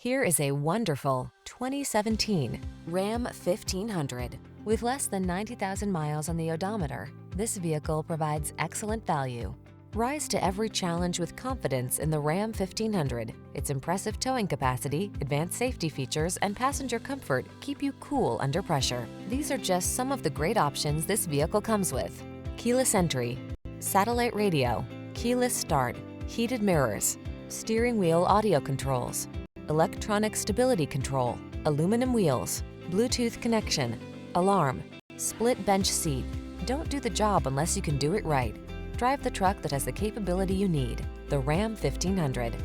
Here is a wonderful 2017 Ram 1500. With less than 90,000 miles on the odometer, this vehicle provides excellent value. Rise to every challenge with confidence in the Ram 1500. Its impressive towing capacity, advanced safety features, and passenger comfort keep you cool under pressure. These are just some of the great options this vehicle comes with: keyless entry, satellite radio, keyless start, heated mirrors, steering wheel audio controls, electronic stability control, aluminum wheels, Bluetooth connection, alarm, split bench seat. Don't do the job unless you can do it right. Drive the truck that has the capability you need. The Ram 1500.